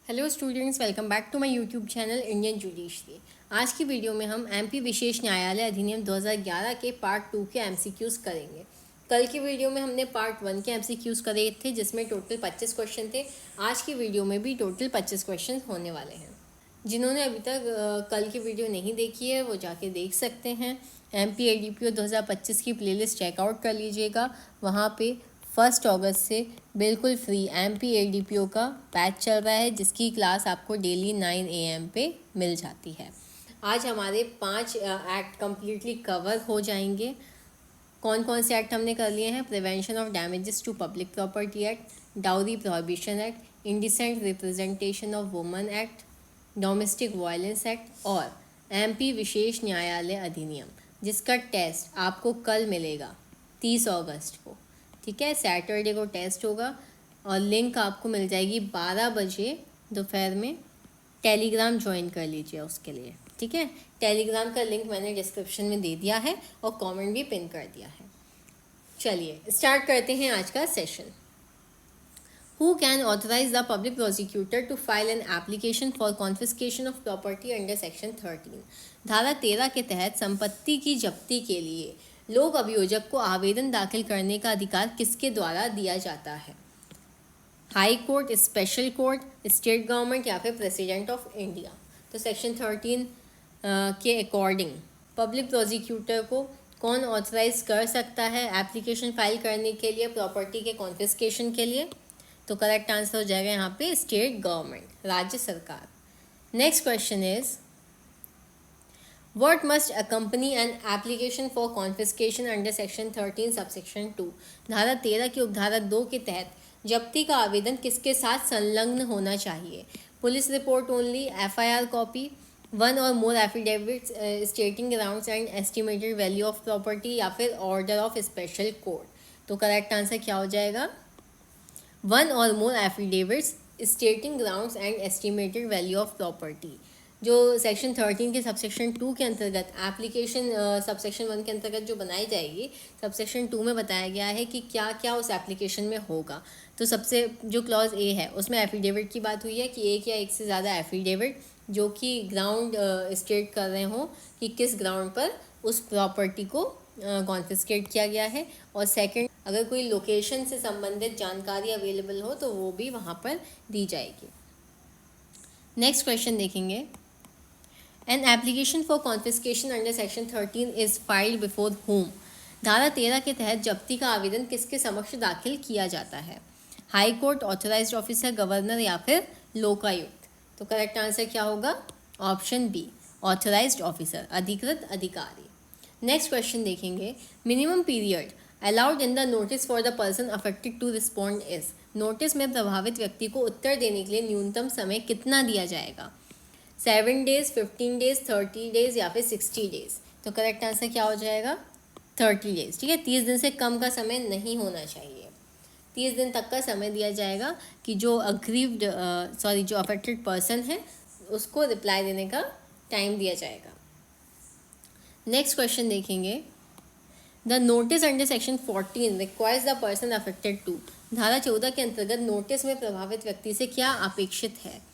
Hello students, welcome back to my YouTube channel Indian judiciary. आज की video में हम एमपी विशेष न्यायालय अधिनियम 2011 के पार्ट 2 के एमसीक्यूज़ करेंगे। कल की वीडियो में हमने पार्ट 1 के एमसीक्यूज़ करे थे जिसमें टोटल 25 क्वेश्चन थे। आज की वीडियो में भी टोटल 25 क्वेश्चन होने वाले हैं। जिन्होंने अभी तक कल की वीडियो नहीं देखी है वो जाके देख सकते हैं। एमपी एडीपीओ 2025 की प्लेलिस्ट चेकआउट कर लीजिएगा। वहाँ पे 1 अगस्त से बिल्कुल फ्री एमपी एडीपीओ का बैच चल रहा है जिसकी क्लास आपको डेली 9 AM पे मिल जाती है। आज हमारे 5 एक्ट कम्प्लीटली कवर हो जाएंगे। कौन कौन से एक्ट हमने कर लिए हैं? Prevention of damages to public property act, dowry prohibition act, indecent representation of woman act, domestic violence act और एमपी विशेष न्यायालय अधिनियम, जिसका टेस्ट आपको कल मिलेगा 30 अगस्त को। ठीक है, सैटरडे को टेस्ट होगा और लिंक आपको मिल जाएगी 12 बजे दोपहर में। टेलीग्राम ज्वाइन कर लीजिए उसके लिए। ठीक है, टेलीग्राम का लिंक मैंने डिस्क्रिप्शन में दे दिया है और कमेंट भी पिन कर दिया है। चलिए स्टार्ट करते हैं आज का session. Who can authorize the public prosecutor to file an application for confiscation of property under section 13? धारा 13 के तहत संपत्ति की जब्ती के लिए लोक अभियोजक को आवेदन दाखिल करने का अधिकार किसके द्वारा दिया जाता है? High court, special court, state government या फिर प्रेसिडेंट ऑफ इंडिया। तो सेक्शन 13 के अकॉर्डिंग पब्लिक प्रोसिक्यूटर को कौन ऑथराइज कर सकता है एप्लीकेशन फाइल करने के लिए प्रॉपर्टी के कॉन्फिस्केशन के लिए? तो करेक्ट आंसर हो जाएगा यहाँ पे स्टेट गवर्नमेंट, राज्य सरकार। Next question is What must accompany an application for confiscation under section 13 subsection 2? धारा 13 की उपधारा 2 के तहत जब्ती का आवेदन किसके साथ संलग्न होना चाहिए? Police report only, FIR copy, one or more affidavits stating grounds and estimated value of property या फिर ऑर्डर ऑफ स्पेशल कोर्ट। तो करेक्ट आंसर क्या हो जाएगा? One or more affidavits stating grounds and estimated value of property, जो section 13 के subsection 2 के अंतर्गत एप्लीकेशन सबसेक्शन 1 के अंतर्गत जो बनाई जाएगी, सबसेक्शन 2 में बताया गया है कि क्या क्या उस एप्लीकेशन में होगा। तो सबसे जो क्लॉज ए है उसमें एफिडेविट की बात हुई है कि एक या एक से ज़्यादा एफिडेविट जो कि ग्राउंड स्टेट कर रहे हों कि किस ग्राउंड पर उस प्रॉपर्टी को कॉन्फिस्केट किया गया है। और सेकंड, अगर कोई लोकेशन से संबंधित जानकारी अवेलेबल हो तो वो भी वहाँ पर दी जाएगी। नेक्स्ट क्वेश्चन देखेंगे। An application for confiscation under section 13 is filed before whom? धारा 13 के तहत जब्ती का आवेदन किसके समक्ष दाखिल किया जाता है? High court, authorised officer, governor या फिर लोकायुक्त। तो करेक्ट आंसर क्या होगा? ऑप्शन बी, ऑथराइज्ड ऑफिसर, अधिकृत अधिकारी। नेक्स्ट क्वेश्चन देखेंगे। Minimum period allowed in the notice for the person affected to respond is. Notice में प्रभावित व्यक्ति को उत्तर देने के लिए न्यूनतम समय कितना दिया जाएगा? 7 days, 15 days, 30 days या फिर 60 days। तो करेक्ट आंसर क्या हो जाएगा? 30 days। ठीक है, 30 दिन से कम का समय नहीं होना चाहिए। 30 दिन तक का समय दिया जाएगा कि जो अग्रीव्ड जो अफेक्टेड पर्सन है उसको रिप्लाई देने का टाइम दिया जाएगा। नेक्स्ट क्वेश्चन देखेंगे। The notice under section 14 requires the person affected to. धारा 14 के अंतर्गत नोटिस में प्रभावित व्यक्ति से क्या अपेक्षित है?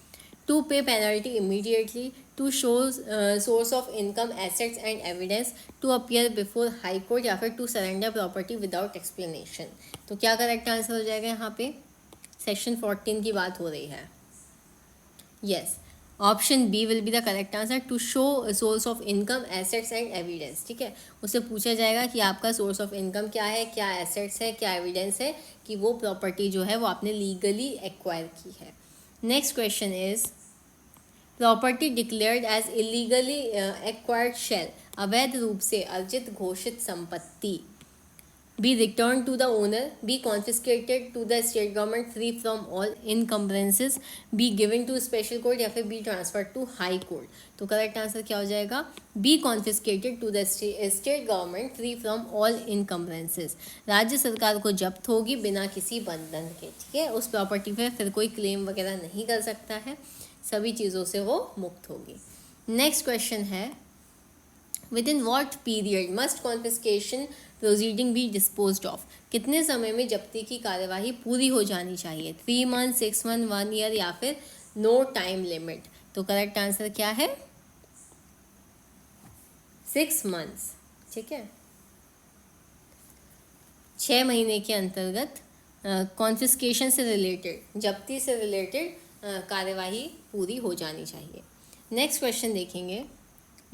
To pay penalty immediately, to show source of income, assets and evidence, to appear before high court या फिर to surrender property without explanation. तो क्या करेक्ट आंसर हो जाएगा यहाँ पे? सेक्शन 14 की बात हो रही है। Yes, option B will be the correct answer, to show source of income, assets and evidence. ठीक है, उससे पूछा जाएगा कि आपका सोर्स ऑफ इनकम क्या है, क्या एसेट्स है, क्या एविडेंस है कि वो प्रॉपर्टी जो है वो आपने लीगली एक्वायर की है। Next question is property declared as illegally acquired shall, अवैध रूप से अर्जित घोषित संपत्ति, be return to the owner, be confiscated to the state government free from all encumbrances, be given to special court या फिर be transfer to high court. तो correct answer क्या हो जाएगा? Be confiscated to the state government free from all encumbrances. राज्य सरकार को जब्त होगी बिना किसी बंधन के। ठीक है, उस प्रॉपर्टी पर फिर कोई क्लेम वगैरह नहीं कर सकता है, सभी चीज़ों से वो मुक्त होगी। नेक्स्ट क्वेश्चन है within what period must confiscation proceeding be disposed of. कितने समय में जब्ती की कार्यवाही पूरी हो जानी चाहिए? 3 months, 6 months, 1 year या फिर नो टाइम लिमिट। तो करेक्ट आंसर क्या है? 6 मंथ्स। ठीक है, 6 महीने के अंतर्गत कॉन्फिस्केशन से रिलेटेड, जब्ती से रिलेटेड कार्यवाही पूरी हो जानी चाहिए। नेक्स्ट क्वेश्चन देखेंगे।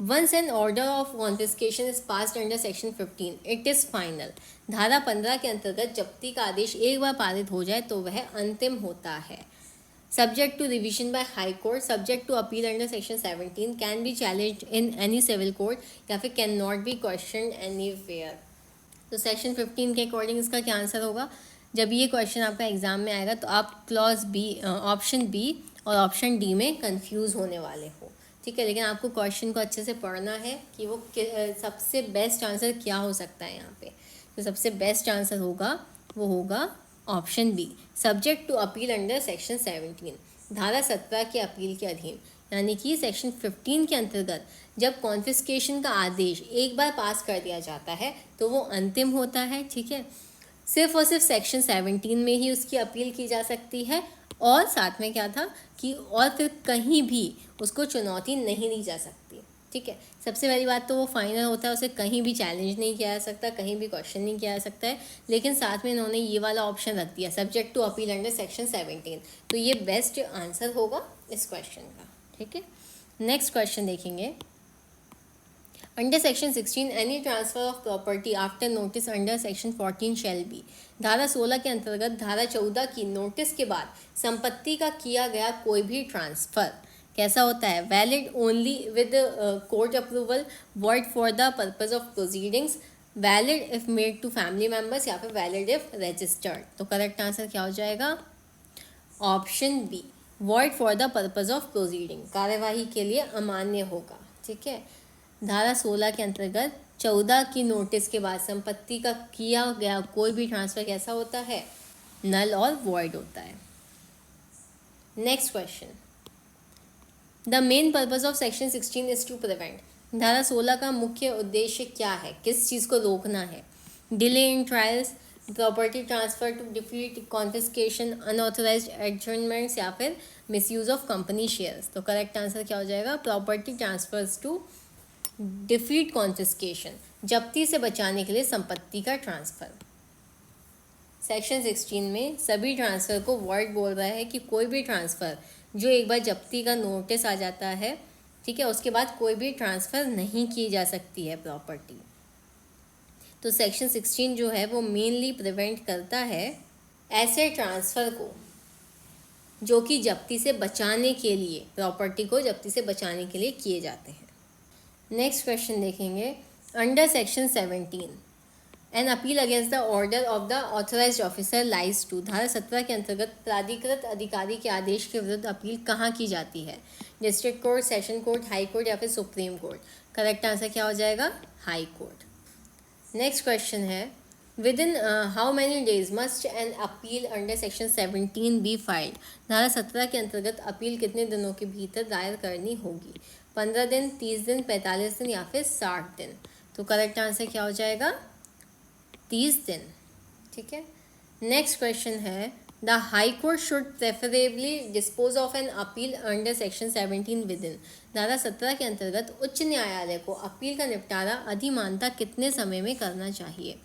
Once an order of confiscation is passed under section 15 it is final. धारा 15 के अंतर्गत जब्ती का आदेश एक बार पारित हो जाए तो वह अंतिम होता है। Subject to revision by high court, subject to appeal under section 17, can be challenged in any civil court या फिर cannot be question anywhere. तो सेक्शन 15 के अकॉर्डिंग इसका क्या आंसर होगा? जब ये क्वेश्चन आपका एग्जाम में आएगा तो आप क्लॉज बी, ऑप्शन बी और ऑप्शन डी में कंफ्यूज होने वाले हो। ठीक है, लेकिन आपको क्वेश्चन को अच्छे से पढ़ना है कि वो सबसे बेस्ट आंसर क्या हो सकता है यहाँ पे। तो सबसे बेस्ट आंसर होगा, वो होगा option B, subject to appeal under section 17, धारा 17 के अपील के अधीन। यानी कि सेक्शन 15 के अंतर्गत जब कॉन्फिस्केशन का आदेश एक बार पास कर दिया जाता है तो वो अंतिम होता है। ठीक है, सिर्फ और सिर्फ सेक्शन 17 में ही उसकी अपील की जा सकती है, और साथ में क्या था कि और फिर कहीं भी उसको चुनौती नहीं दी जा सकती। ठीक है, सबसे पहली बात तो वो फाइनल होता है, उसे कहीं भी चैलेंज नहीं किया जा सकता, कहीं भी क्वेश्चन नहीं किया जा सकता है। लेकिन साथ में इन्होंने ये वाला ऑप्शन रख दिया, subject to appeal under section 17, तो ये बेस्ट आंसर होगा इस क्वेश्चन का। ठीक है, नेक्स्ट क्वेश्चन देखेंगे। Under section 16 any transfer of property after notice under section 14 shall be. धारा 16 के अंतर्गत धारा 14 की नोटिस के बाद संपत्ति का किया गया कोई भी ट्रांसफर कैसा होता है? Valid only with court approval, void for the purpose of proceedings, valid if made to family members या फिर वैलिड इफ रजिस्टर्ड। तो करेक्ट आंसर क्या हो जाएगा? Option B, void for the purpose of proceeding, कार्यवाही के लिए अमान्य होगा। ठीक है, धारा 16 के अंतर्गत 14 की नोटिस के बाद संपत्ति का किया गया कोई भी ट्रांसफर कैसा होता है? नल और वॉइड होता है। Next question, the main purpose of section 16 is to prevent. धारा 16 का मुख्य उद्देश्य क्या है? किस चीज़ को रोकना है? Delay in trials, property transfer to defeat confiscation, unauthorised adjournments या फिर मिसयूज ऑफ कंपनी शेयर्स। तो करेक्ट आंसर क्या हो जाएगा? Property transfers to defeat confiscation, जब्ती से बचाने के लिए संपत्ति का ट्रांसफर। सेक्शन 16 में सभी ट्रांसफ़र को वॉइड बोल रहा है कि कोई भी ट्रांसफ़र जो एक बार जब्ती का नोटिस आ जाता है, ठीक है, उसके बाद कोई भी ट्रांसफ़र नहीं की जा सकती है प्रॉपर्टी। तो सेक्शन 16 जो है वो मेनली प्रिवेंट करता है ऐसे ट्रांसफ़र को जो कि जब्ती से बचाने के लिए, प्रॉपर्टी को जब्ती से बचाने के लिए किए जाते हैं। नेक्स्ट क्वेश्चन देखेंगे। Under section 17 an appeal against the order of the authorised officer lies to. धारा 17 के अंतर्गत प्राधिकृत अधिकारी के आदेश के विरुद्ध अपील कहाँ की जाती है? District court, session court, high court या फिर सुप्रीम कोर्ट। करेक्ट आंसर क्या हो जाएगा? High court. नेक्स्ट क्वेश्चन है, with in how many days must an appeal under section 17 be filed. धारा 17 के अंतर्गत अपील कितने दिनों के भीतर दायर करनी होगी? 15 दिन, 30 दिन, 45 दिन या फिर 60 दिन। तो करेक्ट आंसर क्या हो जाएगा? 30 दिन। ठीक है, नेक्स्ट क्वेश्चन है, the high court should preferably dispose of an appeal under section 17 with in. धारा 17 के अंतर्गत उच्च न्यायालय को अपील का निपटारा अधिमानता कितने समय में करना चाहिए?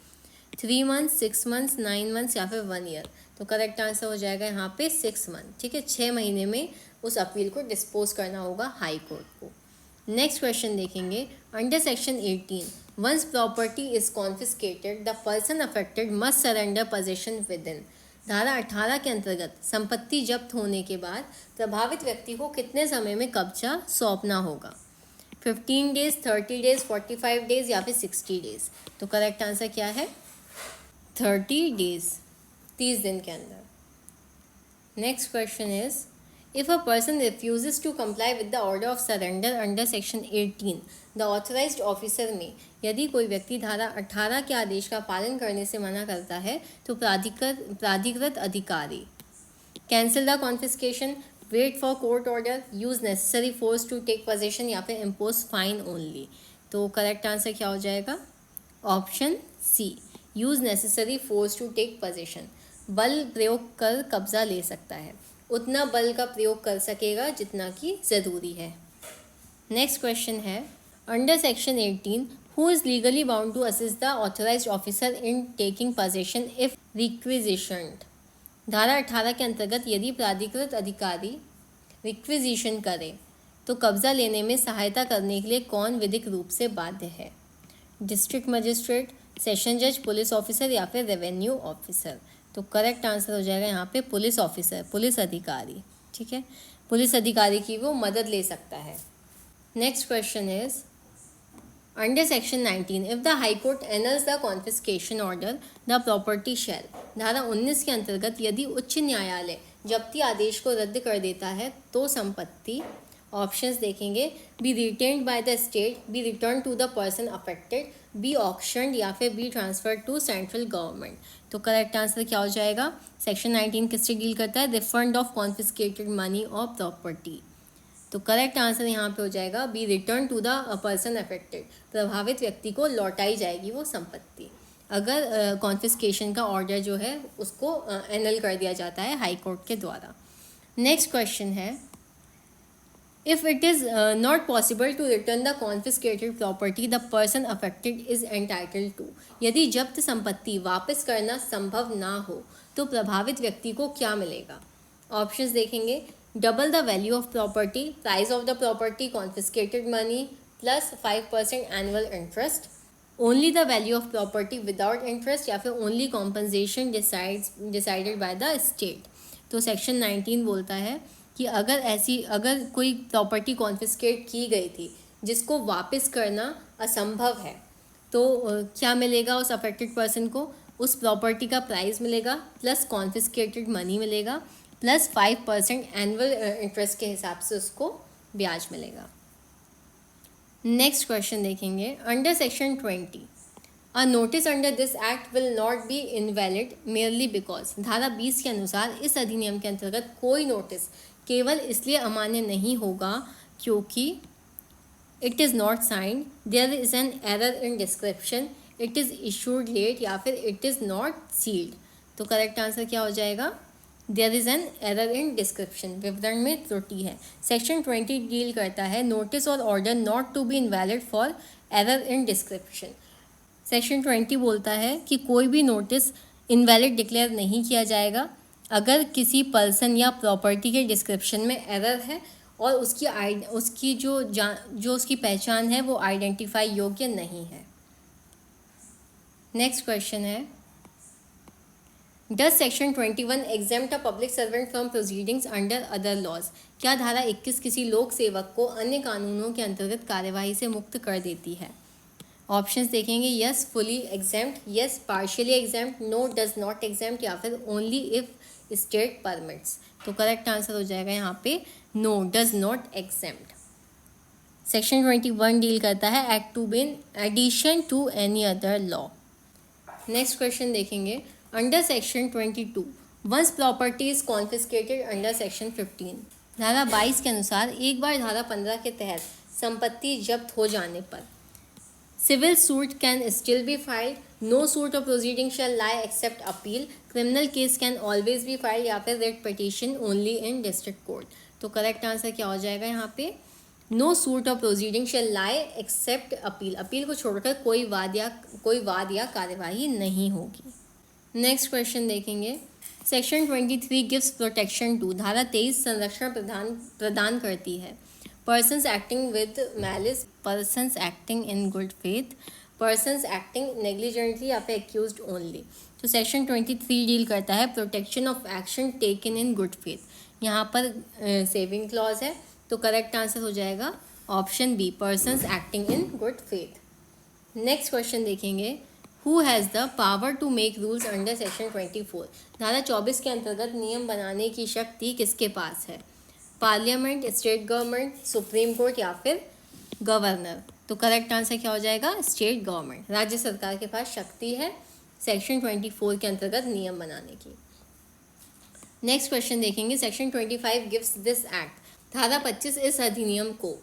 3 मंथ्स, 6 मंथ्स, 9 मंथ्स या फिर 1 ईयर। तो करेक्ट आंसर हो जाएगा यहाँ पे 6 मंथ। ठीक है, 6 महीने में उस अपील को डिस्पोज करना होगा हाई कोर्ट को। नेक्स्ट क्वेश्चन देखेंगे। Under section 18 once property is confiscated the person affected must surrender possession within. धारा 18 के अंतर्गत संपत्ति जब्त होने के बाद प्रभावित व्यक्ति को कितने समय में कब्जा सौंपना होगा? 15 डेज, 30 डेज, 45 डेज या फिर 60 डेज। तो करेक्ट आंसर क्या है? 30 डेज, 30 दिन के अंदर। Next question is, if a person refuses to comply with the order of surrender under section 18 the authorized officer में, यदि कोई व्यक्ति धारा 18 के आदेश का पालन करने से मना करता है तो प्राधिकृत अधिकारी cancel the confiscation, wait for court order, use necessary force to take possession या फिर इम्पोज फाइन ओनली। तो करेक्ट आंसर क्या हो जाएगा? Option C, use necessary force to take possession, बल प्रयोग कर कब्जा ले सकता है। उतना बल का प्रयोग कर सकेगा जितना कि ज़रूरी है। नेक्स्ट क्वेश्चन है, under section 18 who is legally bound to assist the authorised officer in taking possession if requisitioned. धारा 18 के अंतर्गत यदि प्राधिकृत अधिकारी रिक्विजिशन करे तो कब्जा लेने में सहायता करने के लिए कौन विधिक रूप से बाध्य है? डिस्ट्रिक्ट मजिस्ट्रेट, सेशन जज, पुलिस ऑफिसर या फिर रेवेन्यू ऑफिसर। तो करेक्ट आंसर हो जाएगा यहाँ पे पुलिस ऑफिसर, पुलिस अधिकारी। ठीक है, पुलिस अधिकारी की वो मदद ले सकता है। Next question is under section 19 if the high court annuls the confiscation order the property shall. धारा 19 के अंतर्गत यदि उच्च न्यायालय जब्ती आदेश को रद्द कर देता है तो संपत्ति, ऑप्शंस देखेंगे, be retained by the state, be return to the person affected, be auctioned या फिर be transfer to central government. तो करेक्ट आंसर क्या हो जाएगा? सेक्शन 19 किससे डील करता है? Refund of confiscated money or property. तो करेक्ट आंसर यहाँ पे हो जाएगा be return to the person affected. प्रभावित व्यक्ति को लौटाई जाएगी वो संपत्ति अगर कॉन्फिस्केशन का ऑर्डर जो है उसको एनल कर दिया जाता है हाई कोर्ट के द्वारा। नेक्स्ट क्वेश्चन है, if it is not possible to return the confiscated property the person affected is entitled to. यदि जब्त संपत्ति वापस करना संभव ना हो तो प्रभावित व्यक्ति को क्या मिलेगा? ऑप्शंस देखेंगे, double the value of property, price of the property, confiscated money plus 5% annual interest, only the value of property without interest या फिर only compensation decided by the state. तो सेक्शन 19 बोलता है कि अगर कोई प्रॉपर्टी कॉन्फिस्केट की गई थी जिसको वापस करना असंभव है तो क्या मिलेगा उस अफेक्टेड पर्सन को? उस प्रॉपर्टी का प्राइस मिलेगा प्लस कॉन्फिस्केटेड मनी मिलेगा प्लस 5% एनुअल इंटरेस्ट के हिसाब से उसको ब्याज मिलेगा। नेक्स्ट क्वेश्चन देखेंगे, under section 20 a notice under this act will not be invalid merely because. धारा 20 के अनुसार इस अधिनियम के अंतर्गत कोई नोटिस केवल इसलिए अमान्य नहीं होगा क्योंकि it is not signed, there is an error in description, it is issued late या फिर इट इज़ नॉट सील्ड। तो करेक्ट आंसर क्या हो जाएगा? There is an error in description, विवरण में त्रुटि है। सेक्शन 20 डील करता है नोटिस और order not to be invalid for error in description. Section 20 बोलता है कि कोई भी नोटिस इनवैलिड डिक्लेयर नहीं किया जाएगा अगर किसी पर्सन या प्रॉपर्टी के डिस्क्रिप्शन में एरर है और उसकी जो उसकी पहचान है वो आइडेंटिफाई योग्य नहीं है। नेक्स्ट क्वेश्चन है, does section 21 exempt a public servant from proceedings under other laws. क्या धारा 21 किसी लोक सेवक को अन्य कानूनों के अंतर्गत कार्यवाही से मुक्त कर देती है? ऑप्शंस देखेंगे, yes fully exempt, yes partially exempt, no does not exempt या फिर ओनली इफ स्टेट परमिट्स। तो करेक्ट आंसर हो जाएगा यहाँ पे no does not exempt. Section 21 deal करता है act to be in addition to any other law. Next question देखेंगे, under section 22 once property is confiscated under section 15। धारा 22 के अनुसार एक बार धारा 15 के तहत संपत्ति जब्त हो जाने पर civil suit can still be filed, no suit or proceeding shall lie except appeal, criminal case can always be filed या फिर writ petition only in district court. तो करेक्ट आंसर क्या हो जाएगा यहाँ पे? No suit or proceeding shall lie except appeal. Appeal को छोड़कर कोई वाद या कार्यवाही नहीं होगी। नेक्स्ट क्वेश्चन देखेंगे, सेक्शन 23 गिव्स प्रोटेक्शन टू। धारा 23 संरक्षण प्रदान करती है persons acting with malice, persons acting in good faith, persons acting negligently या फिर accused only। तो सेक्शन 23 डील करता है protection of action taken in good faith. यहाँ पर सेविंग क्लॉज है तो करेक्ट आंसर हो जाएगा option B, persons acting in good faith। Next question देखेंगे, who has the power to make rules under section 24। धारा 24 के अंतर्गत नियम बनाने की शक्ति किसके पास है? Parliament, state government, supreme court या फिर गवर्नर। तो करेक्ट आंसर क्या हो जाएगा? स्टेट गवर्नमेंट, राज्य सरकार के पास शक्ति है सेक्शन 24 के अंतर्गत नियम बनाने की। नेक्स्ट क्वेश्चन देखेंगे, सेक्शन 25 गिव्स दिस एक्ट। धारा 25 इस अधिनियम को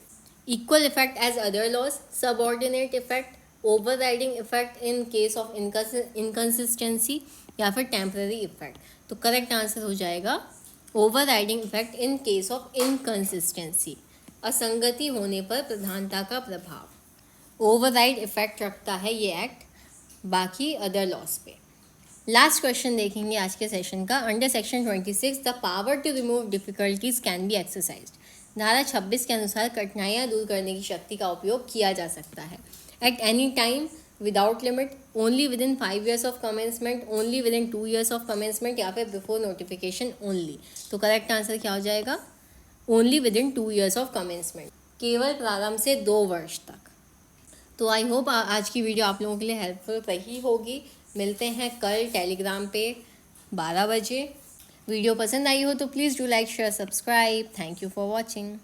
equal effect as other laws, subordinate effect, overriding effect in case of inconsistency या फिर टेम्पररी इफेक्ट। तो करेक्ट आंसर हो जाएगा overriding effect in case of inconsistency, असंगति होने पर प्रधानता का प्रभाव। ओवरराइड इफेक्ट रखता है ये एक्ट बाकी अदर लॉस पे। लास्ट क्वेश्चन देखेंगे आज के सेशन का। Under section 26 the power to remove difficulties can be exercised. धारा 26 के अनुसार कठिनाइयाँ दूर करने की शक्ति का उपयोग किया जा सकता है। At any time, without limit, only with in 5 years of commencement, only with in 2 years of commencement, या फिर बिफोर नोटिफिकेशन ओनली। तो करेक्ट आंसर क्या हो जाएगा? Only with in 2 years of commencement, केवल प्रारंभ से 2 वर्ष तक। तो आई होप आज की वीडियो आप लोगों के लिए हेल्पफुल रही होगी। मिलते हैं कल टेलीग्राम पे 12 बजे। वीडियो पसंद आई हो तो please do like, share, subscribe. Thank you for watching.